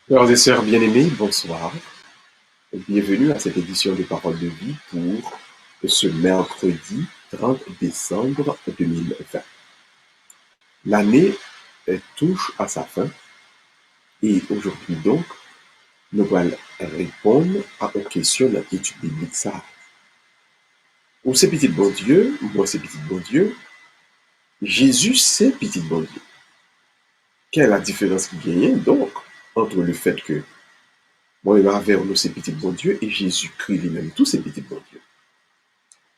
Frères et sœurs bien-aimés, bonsoir. Bienvenue à cette édition de Paroles de vie pour ce mercredi 30 décembre 2020. L'année touche à sa fin et aujourd'hui donc, nous allons répondre à une question de l'étude biblique ça. Ou c'est petit bon Dieu, moi c'est petit bon Dieu, Jésus c'est petit bon Dieu. Quelle est la différence qui gagne donc entre le fait que moi, il va vers nous, ces petits bon Dieu, et Jésus-Christ lui-même, tous ces petits bon Dieu.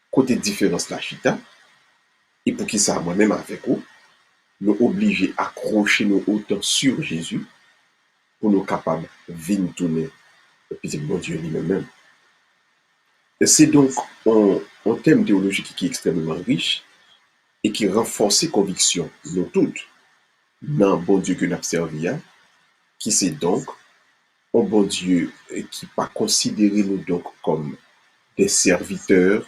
Côté différence la chita, et pour qui ça, moi-même avec vous, nous obliger à accrocher nos autant sur Jésus, pour nous capables de venir tourner le petit bon Dieu lui-même. C'est donc un thème théologique qui est extrêmement riche, et qui renforce les convictions, nous toutes, dans le bon Dieu que nous observons, qui c'est donc un bon Dieu qui pas considéré nous donc comme des serviteurs,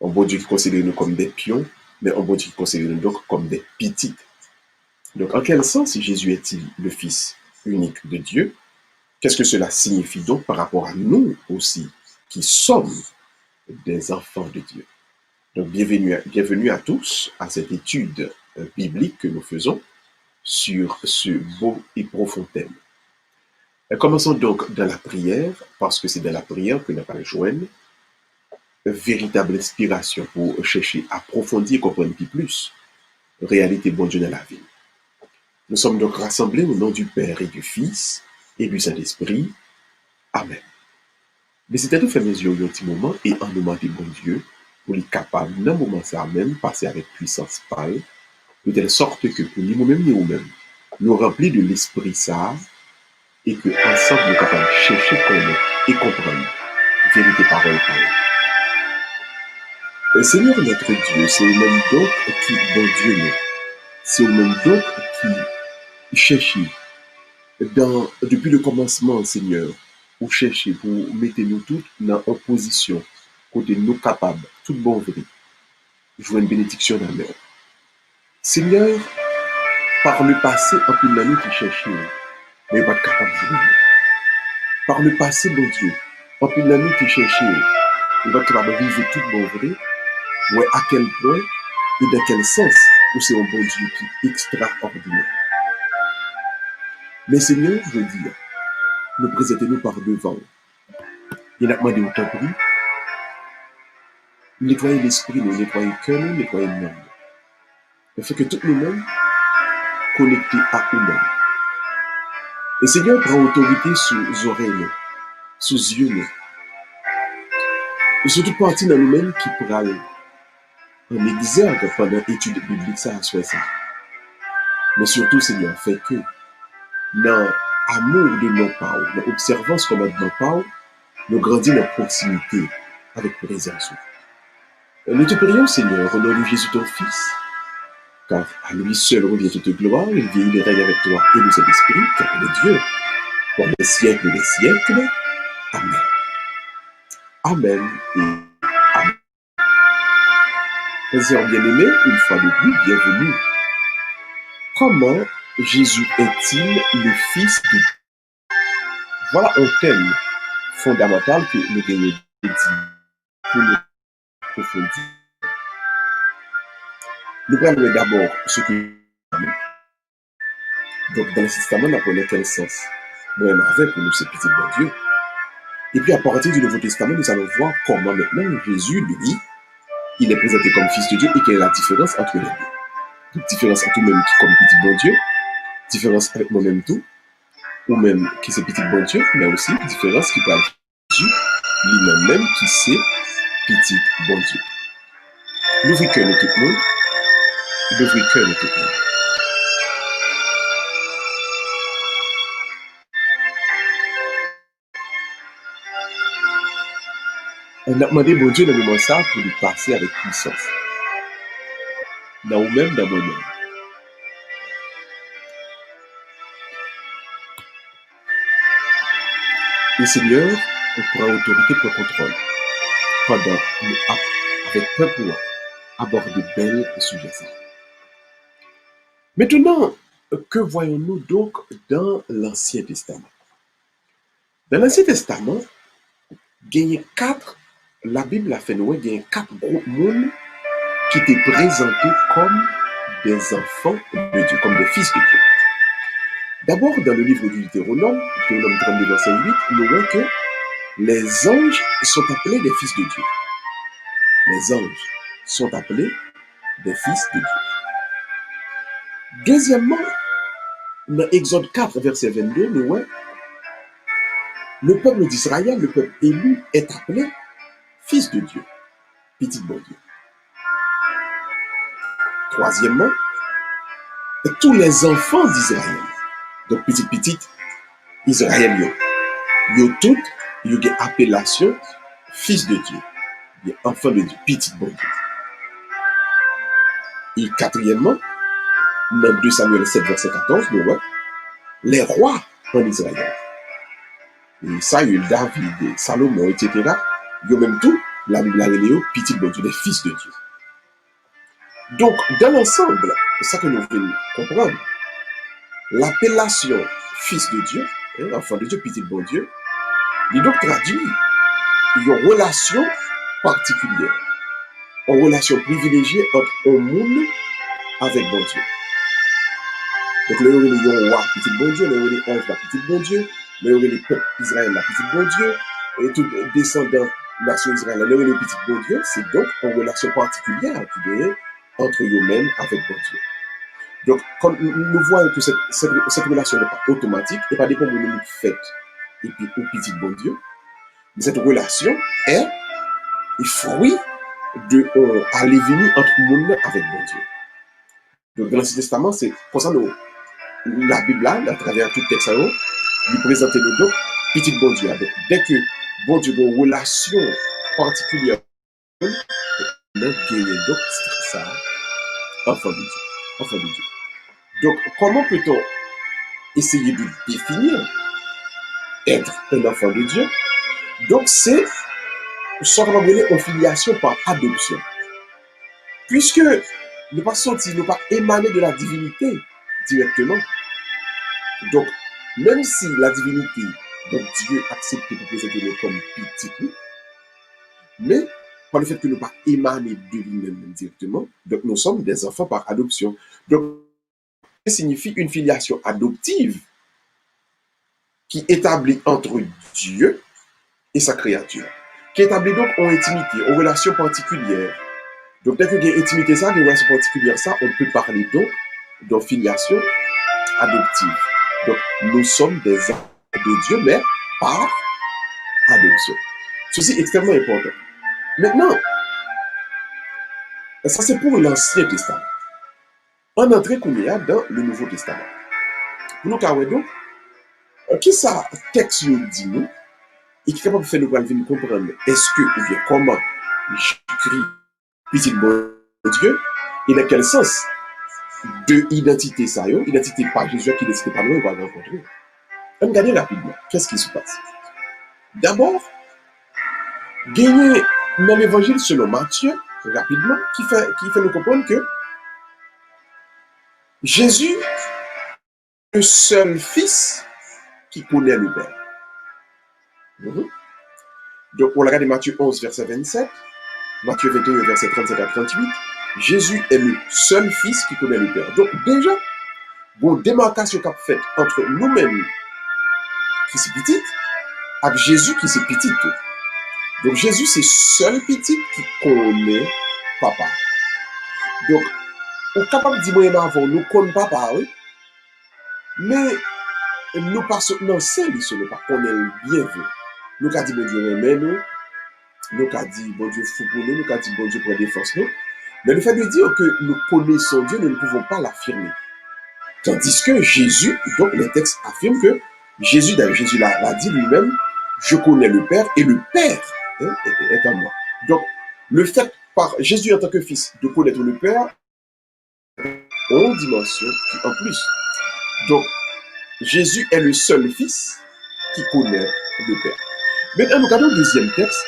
un bon Dieu qui considère nous comme des pions, mais un bon Dieu qui considère nous donc comme des petits. Donc, en quel sens Jésus est-il le Fils unique de Dieu? Qu'est-ce que cela signifie donc par rapport à nous aussi, qui sommes des enfants de Dieu? Donc, bienvenue à tous à cette étude biblique que nous faisons sur ce beau et profond thème. Commençons donc dans la prière, parce que c'est dans la prière que nous allons joindre véritable inspiration pour chercher à approfondir et comprendre plus réalité bon Dieu dans la vie. Nous sommes donc rassemblés au nom du Père et du Fils et du Saint-Esprit. Amen. Mais c'est à tout faire mes yeux un petit moment et en demander bon Dieu pour les capables, dans le moment ça même, passer avec puissance pâle, de telle sorte que pour nous-mêmes, nous remplir de l'Esprit ça et que ensemble nous capables de chercher, connaître et comprendre vérité parole parole. Seigneur notre Dieu, c'est le même donc qui, bon Dieu, nous. C'est le même donc qui cherche depuis le commencement, Seigneur, ou chercher pour mettre nous toutes dans opposition, côté nous capables, tout bon vrai, jouer une bénédiction dans l'air. Seigneur, par le passé, en plus de nous qui cherchent, mais pas capable de jouer. Par le passé, bon Dieu, en plus de nous qui cherchent, nous pas capable de vivre tout bon vrai, ouais, à quel point et dans quel sens où c'est un bon Dieu qui est extraordinaire. Mais Seigneur, je veux dire, nous présentons-nous par devant. Il a demandé autant de prix, nettoyer l'esprit, nettoyer le cœur, nettoyer le monde. Il fait que tout le monde connecté à nous-mêmes. Et Seigneur prend autorité sous les oreilles, sous les yeux, et sur toute partie dans nous-mêmes qui prend en exergue pendant l'étude biblique, ça, à soi, ça. Mais surtout, Seigneur, fait que dans l'amour de nos paroles, dans l'observance qu'on a de nos paroles, nous grandissons en proximité avec présence. Nous te prions, Seigneur, au nom de Jésus, ton Fils, car à lui seul revient toute gloire, il vit, il règne avec toi et le Saint-Esprit, car il est Dieu, pour les siècles des siècles. Amen. Amen et Amen. Mes sœurs bien-aimés, une fois de plus, bienvenue. Comment Jésus est-il le Fils de Dieu? Voilà un thème fondamental que nous devons dire pour nous approfondir. Nous parlons d'abord ce que donc dans le Testament, on apprenait quel sens Noël avait pour nous, ces petits bon Dieu. Et puis à partir du Nouveau Testament, nous allons voir comment maintenant Jésus, lui, il est présenté comme Fils de Dieu et quelle est la différence entre les deux. Donc différence entre nous-mêmes qui comme petit bon Dieu, différence avec moi-même tout, ou même qui c'est petit bon Dieu, mais aussi différence qui peut être Jésus lui-même qui c'est petit bon Dieu. L'ouvrir cœur de tout le monde, l'ouvrir cœur de tout le monde. On a demandé bon Dieu dans le moment ça pour lui passer avec puissance. Dans nous-mêmes, dans moi-même. Le Seigneur prend autorité pour contrôle. Pendant nous avec peuple aborder belles sujets. Maintenant, que voyons-nous donc dans l'Ancien Testament? Dans l'Ancien Testament, la Bible a fait nous, il y a 4 groupes monde qui étaient présentés comme des enfants de Dieu, comme des fils de Dieu. D'abord, dans le livre du Deutéronome 32, verset 8, nous voyons que les anges sont appelés des fils de Dieu. Les anges sont appelés des fils de Dieu. Deuxièmement, dans Exode 4, verset 22, nous voyons le peuple d'Israël, le peuple élu, est appelé fils de Dieu, petit bon Dieu. Troisièmement, tous les enfants d'Israël, donc petit Israël, ils ont toutes une appellation fils de Dieu, enfant de Dieu, petit bon Dieu. Et quatrièmement, dans 2 Samuel 7, verset 14, nous voyons les rois en Israël. Et Saül, David, Salomon, etc., ils ont même tout, la Bible a révélé petit bon Dieu, les fils de Dieu. Donc, dans l'ensemble, c'est ça que nous voulons comprendre. L'appellation fils de Dieu, enfant de Dieu, petit bon Dieu, il donc traduit une relation particulière, une relation privilégiée entre un monde avec bon Dieu. Donc, là, il y a le roi, petit bon Dieu, là, il y a les anges, la petite bon Dieu, là, il y a les peuples Israël, la petite bon Dieu, et tout descendant nation Israël, là, il y a le petit bon Dieu. C'est donc une relation particulière qui est entre eux-mêmes avec bon Dieu. Donc, quand nous voyons que cette relation n'est pas automatique et pas dépend de nous fait et puis au petit bon Dieu, mais cette relation est fruit de aller venir entre le monde avec bon Dieu. Donc, dans l'Ancien Testament, c'est pour ça que la Bible, là, à travers tout le texte, lui présente nous donc petit bon Dieu. Donc, dès que bon Dieu a une relation particulière, on a gagné donc ça, enfant de Dieu. Enfant de Dieu. Donc, comment peut-on essayer de définir être un enfant de Dieu? Donc, c'est ce qu'on va appeler une filiation par adoption. Puisque nous pas sortir, nous pas émaner de la divinité directement. Donc, même si la divinité, donc Dieu accepte de présenter nous comme petit, mais par le fait que nous pas émaner de lui-même directement, donc nous sommes des enfants par adoption. Donc, ça signifie une filiation adoptive qui établit entre Dieu et sa créature, qui établit donc en intimité, en relation particulière. Donc, dès qu'il y a une intimité, ça, une relation particulière, ça, on peut parler donc de filiation adoptive. Donc, nous sommes des enfants de Dieu, mais par adoption. Ceci est extrêmement important. Maintenant, ça c'est pour l'Ancien Testament. On entre qu'on y a dans le Nouveau Testament. Pour nous, donc, qui ça texte dit nous et qui est capable de faire nous venir comprendre est-ce que ou bien comment j'écris petit bon Dieu et dans quel sens de identité ça y est, identité par Jésus qui décide pas nous va rencontrer. On regarde rapidement qu'est-ce qui se passe. D'abord, gagner dans l'évangile selon Matthieu rapidement qui fait nous comprendre que Jésus est le seul fils qui connaît le Père. Donc, on regarde Matthieu 11, verset 27, Matthieu 21, verset 37 à 38, Jésus est le seul fils qui connaît le Père. Donc, déjà, bon démarcation qu'a faite entre nous-mêmes, qui c'est petit, avec Jésus qui c'est petit tout. Donc, Jésus, c'est seul petit qui connaît papa. Donc, on est capable de dire, moi, avant, nous connaissons papa, oui, mais nous passons dans c'est nous pas connaître bien vu. Nous avons dit, bon Dieu, aimez nous. Nous avons dit, bon Dieu, fou pour nous. Nous avons dit, bon Dieu, pour défense nous. Mais le fait de dire que nous connaissons Dieu, nous ne pouvons pas l'affirmer. Tandis que Jésus, donc les textes affirment que Jésus, d'ailleurs, Jésus l'a dit lui-même, je connais le Père et le Père est en moi. Donc, le fait par Jésus en tant que fils de connaître le Père, une dimension qui en plus. Donc, Jésus est le seul fils qui connaît le Père. Maintenant, nous regardons le deuxième texte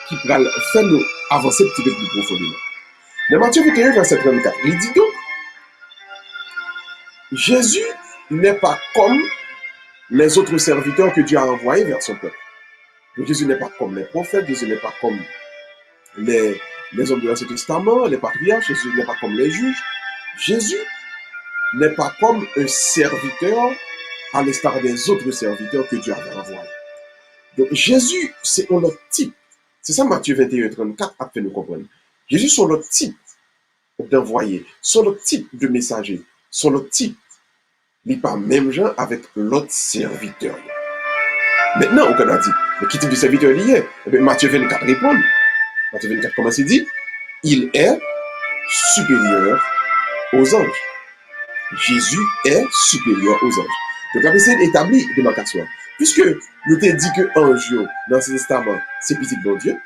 qui va faire nous avancer un petit peu plus profondément. Dans Matthieu 21, verset 34, il dit donc, Jésus n'est pas comme les autres serviteurs que Dieu a envoyés vers son peuple. Donc Jésus n'est pas comme les prophètes, Jésus n'est pas comme les hommes de l'Ancien Testament, les patriarches, Jésus n'est pas comme les juges. Jésus n'est pas comme un serviteur à l'instar des autres serviteurs que Dieu avait envoyés. Donc Jésus, c'est un autre type. C'est ça Matthieu 21-34 a fait nous comprendre. Jésus, c'est notre type d'envoyé, c'est notre type de messager, c'est notre type. Il n'est pas même genre avec l'autre serviteur. Maintenant, on a dit, mais qui type de serviteur il est? Eh bien, Matthieu 24 répond. Matthieu 24, comment c'est dit? Il est supérieur aux anges. Jésus est supérieur aux anges. Donc, la personne établit des démarcation. Puisque nous t'ai dit que ange, dans ce testament, c'est petit bon Dieu,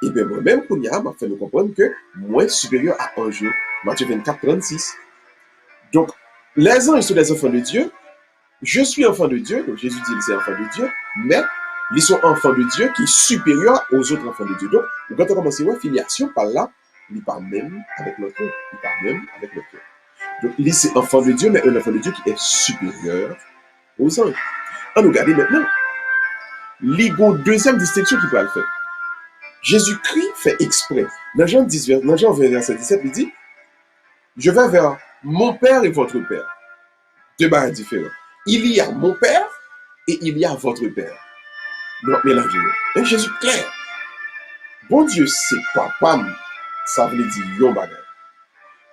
et bien moi-même, qu'on y a, m'a fait nous comprendre que moi, supérieur à ange, Matthieu 24, 36. Donc, les anges sont des enfants de Dieu. Je suis enfant de Dieu, donc Jésus dit c'est enfant de Dieu, mais ils sont enfants de Dieu qui est supérieur aux autres enfants de Dieu. Donc, quand on commence à voir filiation par là, il parle même avec l'autre, il parle même avec l'autre. Donc, il c'est enfant de Dieu, mais un enfant de Dieu qui est supérieur aux anges. On nous regarde maintenant. L'ego, deuxième distinction qu'il peut le faire. Jésus-Christ fait exprès. Dans Jean 20, verset 17, il dit, je vais vers mon Père et votre Père. Deux barres différents. Il y a mon Père et il y a votre Père. Non, mélangez-le. Jésus clair. Bon Dieu, c'est papa, ça veut dire yon bagay.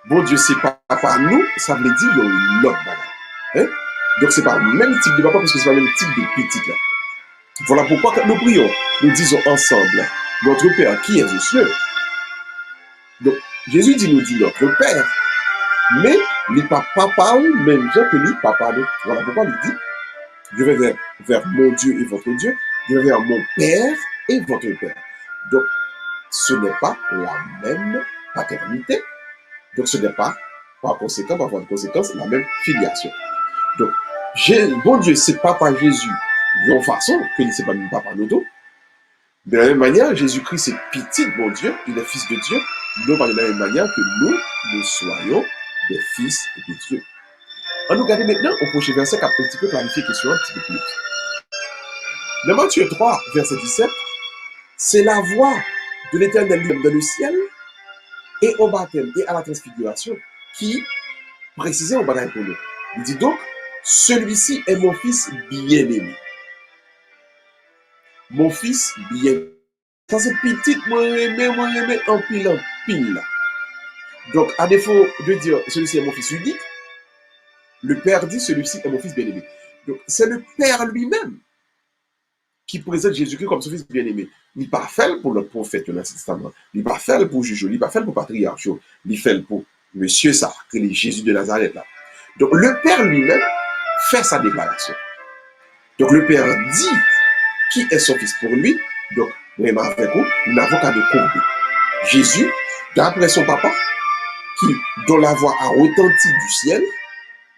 Bon Dieu, c'est papa nous, ça veut dire yon l'autre bagay. Hein? Donc, c'est pas le même type de papa parce que c'est pas le même type de petit là. Voilà pourquoi quand nous prions, nous disons ensemble, notre Père qui est aux cieux. Donc, Jésus nous dit notre Père. Mais il n'est pas papa ou même gens que lui, papa nous. Voilà pourquoi il dit, je vais vers mon Dieu et votre Dieu, je vais vers mon Père et votre Père. Donc, ce n'est pas la même paternité. Donc, ce n'est pas, par conséquent, par voie de conséquence, la même filiation. Donc, bon Dieu, c'est papa Jésus, d'une façon, que c'est pas même papa nous. De la même manière, Jésus-Christ, c'est petit, bon Dieu, il est fils de Dieu, non pas de la même manière que nous soyons des fils de Dieu. On nous regarde maintenant au prochain verset qui a un petit peu clarifié la question un petit peu plus. Dans Matthieu 3, verset 17, c'est la voix de l'Éternel lui-même dans le ciel et au baptême et à la transfiguration qui précisait au baptême pour nous. Il dit donc, celui-ci est mon fils bien-aimé. Mon fils bien-aimé. Ça c'est petit, moi aimé en pile. Donc, à défaut de dire celui-ci est mon fils unique, le Père dit celui-ci est mon fils bien-aimé. Donc, c'est le Père lui-même qui présente Jésus-Christ comme son fils bien-aimé. Il n'est pas fait pour le prophète de l'Ancien Testament. Il n'est pas fait pour juge. Il n'est pas fait pour patriarche. Il est fait pour Monsieur ça, que est Jésus de Nazareth là. Donc, le Père lui-même fait sa déclaration. Donc, le Père dit qui est son fils pour lui. Donc, vraiment avec vous, nous n'avons qu'à de courber. Jésus, d'après son papa, dont la voix a retenti du ciel,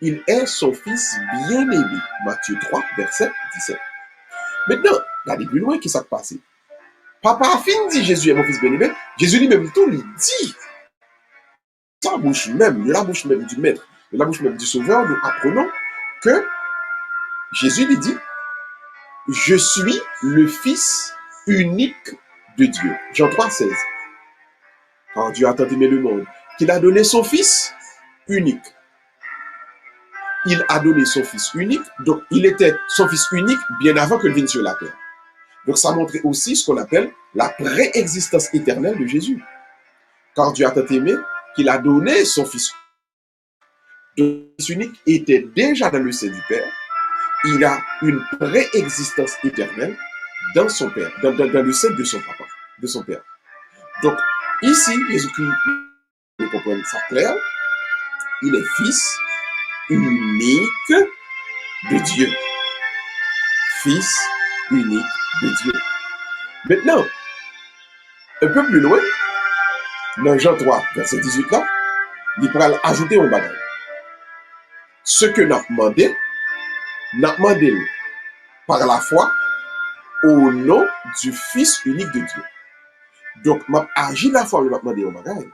il est son fils bien-aimé. Matthieu 3, verset 17. Maintenant, regardez plus loin qui s'est passé. Papa a fini dit Jésus est mon fils bien-aimé. Jésus lui-même tout lui dit. De la bouche même du maître, de la bouche même du sauveur, nous apprenons que Jésus lui dit, je suis le fils unique de Dieu. Jean 3, 16. Quand Dieu a tant aimé le monde, qu'il a donné son fils unique. Il a donné son fils unique, donc il était son fils unique bien avant qu'il vienne sur la terre. Donc ça montrait aussi ce qu'on appelle la préexistence éternelle de Jésus. Car Dieu a tant aimé qu'il a donné son fils unique, était déjà dans le sein du Père. Il a une préexistence éternelle dans son Père, dans le sein de son papa, de son Père. Donc ici, Jésus-Christ, nous comprenons ça clair, il est fils unique de Dieu. Fils unique de Dieu. Maintenant, un peu plus loin, dans Jean 3, verset 18 là, il pourra ajouter un bagage. Ce que n'a demandé par la foi au nom du Fils unique de Dieu. Donc, m'a agi la foi, m'a demandé un bagage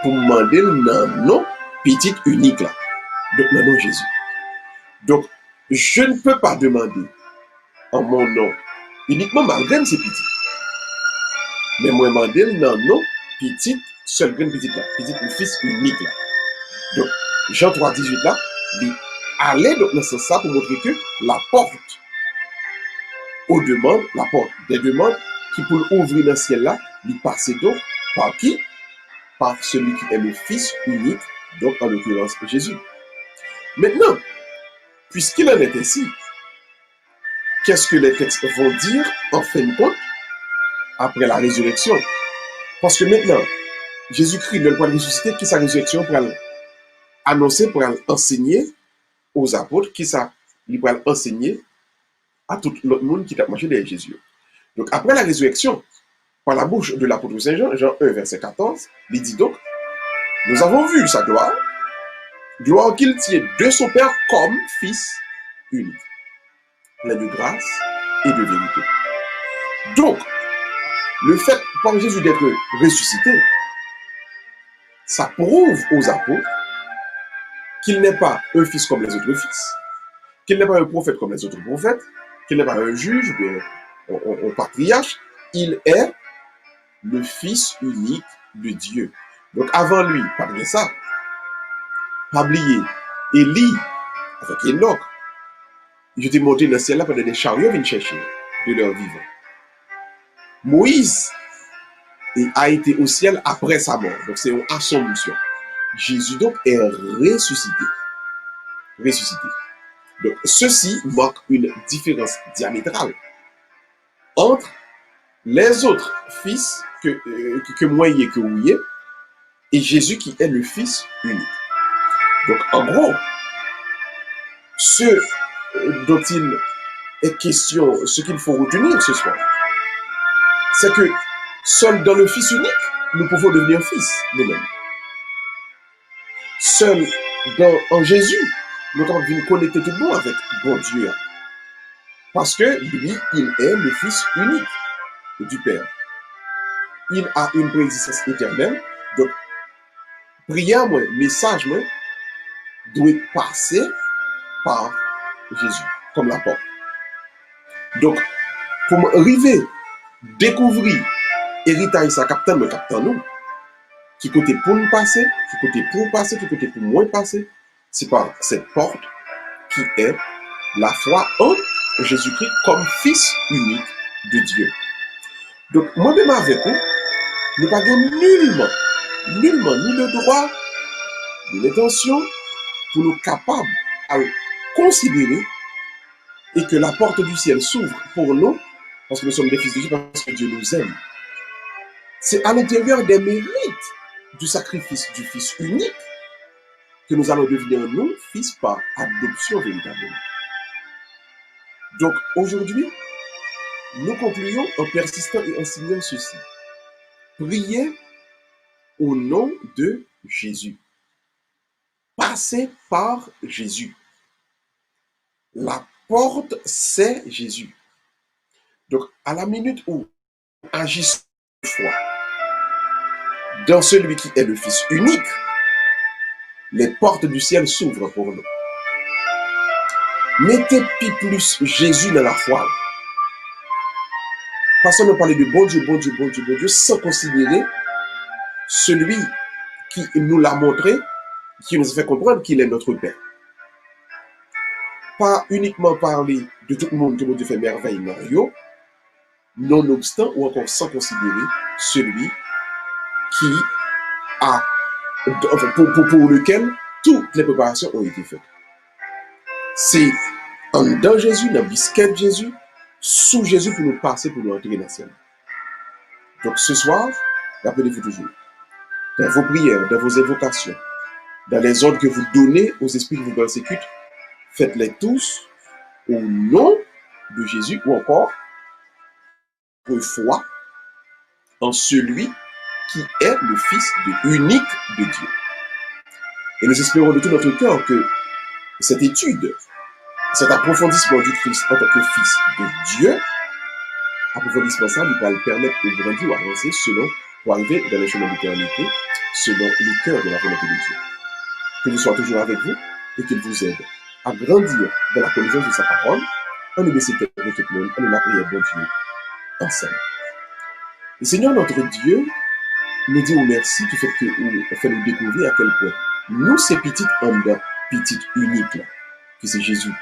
pour demander le nom petit unique là. Donc, le nom Jésus. Donc, Je ne peux pas demander en mon nom, uniquement malgré c'est petit. Mais moi, mandel non, non, petit, seul grain petit là, petit, le fils unique là. Donc, Jean 3, 18 là, il allait donc dans ce sens pour montrer que la porte aux demandes, la porte des demandes qui pour ouvrir dans le ciel là, il passait donc par qui? Par celui qui est le fils unique, donc en l'occurrence Jésus. Maintenant, puisqu'il en est ainsi, qu'est-ce que les textes vont dire en fin de compte après la résurrection? Parce que maintenant, Jésus-Christ, le point de ressuscité, qui sa résurrection pour annoncer, pour enseigner aux apôtres, qui ça, il va enseigner à tout le monde qui t'a marché derrière Jésus. Donc après la résurrection, par la bouche de l'apôtre Saint Jean, Jean 1, verset 14, il dit donc, nous avons vu sa gloire, gloire qu'il tient de son Père comme Fils unique, plein de grâce et de vérité. Donc, le fait par Jésus d'être ressuscité, ça prouve aux apôtres qu'il n'est pas un fils comme les autres fils, qu'il n'est pas un prophète comme les autres prophètes, qu'il n'est pas un juge ou un patriarche, il est le fils unique de Dieu. Donc avant lui, pas de ça, pas oublier, Élie, avec Enoch, ils étaient montés dans le ciel là pendant des chariots viennent chercher de leur vivant. Moïse a été au ciel après sa mort, donc c'est une assomption. Jésus donc est ressuscité. Ressuscité. Donc ceci marque une différence diamétrale entre les autres fils que moi et que vous et Jésus qui est le fils unique. Donc en gros, ce dont il est question, ce qu'il faut retenir ce soir, c'est que seul dans le fils unique, nous pouvons devenir fils nous-mêmes. Seul en Jésus, nous pouvons venir connecter tout le monde avec bon Dieu. Parce que lui, il est le fils unique du Père. Il a une préexistence éternelle. Donc, prière, moi, message, moi, doit passer par Jésus, comme la porte. Donc, pour arriver, découvrir, héritage ça, captain nous, qui côté pour nous passer, qui côté pour passer, qui côté pour moins passer, c'est par cette porte qui est la foi en Jésus-Christ comme Fils unique de Dieu. Donc, moi-même avec vous, nous n'avons nullement, ni le droit, ni l'intention pour nous capables à considérer et que la porte du ciel s'ouvre pour nous, parce que nous sommes des fils de Dieu, parce que Dieu nous aime. C'est à l'intérieur des mérites du sacrifice du Fils unique que nous allons devenir, nous, fils par adoption véritablement. Donc, aujourd'hui, nous concluons en persistant et en signant ceci. Priez au nom de Jésus. Passez par Jésus. La porte, c'est Jésus. Donc, à la minute où agissons de foi dans celui qui est le Fils unique, les portes du ciel s'ouvrent pour nous. Mettez plus Jésus dans la foi. Passons à parler de bon Dieu, sans considérer celui qui nous l'a montré, qui nous a fait comprendre qu'il est notre Père. Pas uniquement parler de tout le monde que Dieu fait merveille Mario, nonobstant ou encore sans considérer celui qui a, enfin, pour lequel toutes les préparations ont été faites. C'est dans Jésus, dans le biscuit de Jésus, sous Jésus pour nous passer, pour nous entrer dans le ciel. Donc ce soir, rappelez-vous toujours, dans vos prières, dans vos invocations, dans les ordres que vous donnez aux esprits qui vous persécutent, faites-les tous au nom de Jésus ou encore pour foi en celui qui est le Fils unique de Dieu. Et nous espérons de tout notre cœur que cette étude, cet approfondissement du Christ en tant que Fils de Dieu, approfondissement ça, lui va le permettre de grandir ou avancer pour arriver dans les chemins d'éternité, selon le cœur de la volonté de Dieu. Que Dieu soit toujours avec vous et qu'il vous aide à grandir dans la connaissance de sa parole, on nous baisse tête de tout le monde, on nous la prière, bon Dieu, ensemble. Le Seigneur notre Dieu nous dit merci du fait que nous fait nous découvrir à quel point nous, ces petites en dedans, petites uniques là, que c'est Jésus.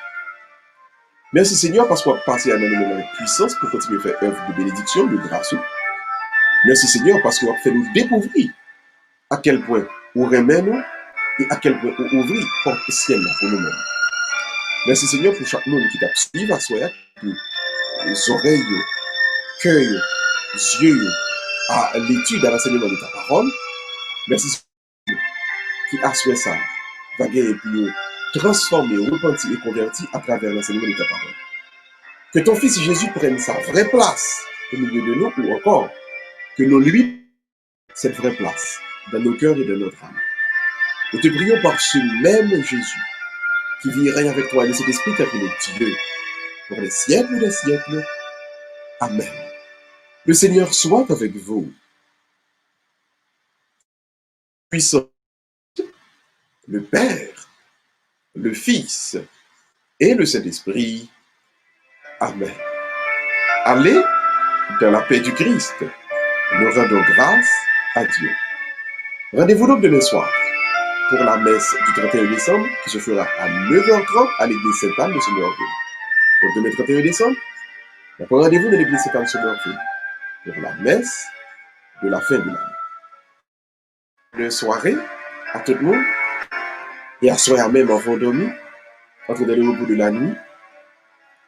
Merci Seigneur parce qu'on a passé à nous avec puissance pour continuer à faire œuvre de bénédiction, de grâce. Merci Seigneur parce qu'on a fait nous découvrir à quel point on remet nous et à quel point on ouvre porte ciel là pour nous-mêmes. Merci Seigneur pour chaque monde qui t'a suivi à soi, les oreilles, cœur, yeux, à l'étude, à l'enseignement de ta parole. Merci Seigneur qui a souhaité ça, va gagner puis transformer, repentir et convertir à travers l'enseignement de ta parole. Que ton Fils Jésus prenne sa vraie place au milieu de nous ou encore que nous lui cette vraie place dans nos cœurs et dans notre âme. Nous te prions par ce même Jésus qui vit et règne avec toi et de cet esprit qui appelle Dieu pour les siècles des siècles. Amen. Le Seigneur soit avec vous. Puissant, le Père, le Fils et le Saint-Esprit. Amen. Allez dans la paix du Christ. Nous rendons grâce à Dieu. Rendez-vous donc demain soir pour la messe du 31 décembre qui se fera à 9h30 à l'église Sainte-Anne de Sommerville. Donc demain 31 décembre, on prend rendez-vous dans l'église Sainte-Anne de Sommerville pour la messe de la fin de l'année. Bonne soirée à tout le monde et à soir même avant de dormir, entre dans le repos de la nuit,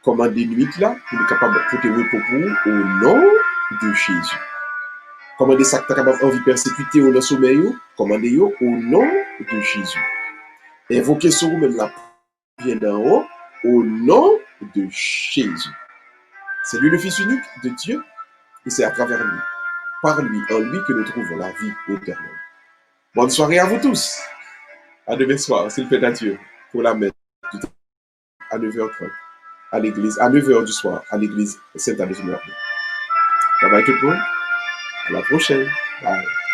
commandez nuit là pour être capable de te repos pour au nom de Jésus. Commandez ça que tu es capable envie de persécuter au sommeil, commandez au nom de Jésus. Invoquez sur vous-même la bien d'en haut au nom de Jésus. C'est lui le Fils unique de Dieu et c'est à travers lui, par lui, en lui que nous trouvons la vie éternelle. Bonne soirée à vous tous. À demain soir, s'il plaît à Dieu, pour la messe à 9h30 à l'église, à 9h du soir à l'église Sainte-Anne de Sommerville. Bye bye tout le monde. À la prochaine. Bye.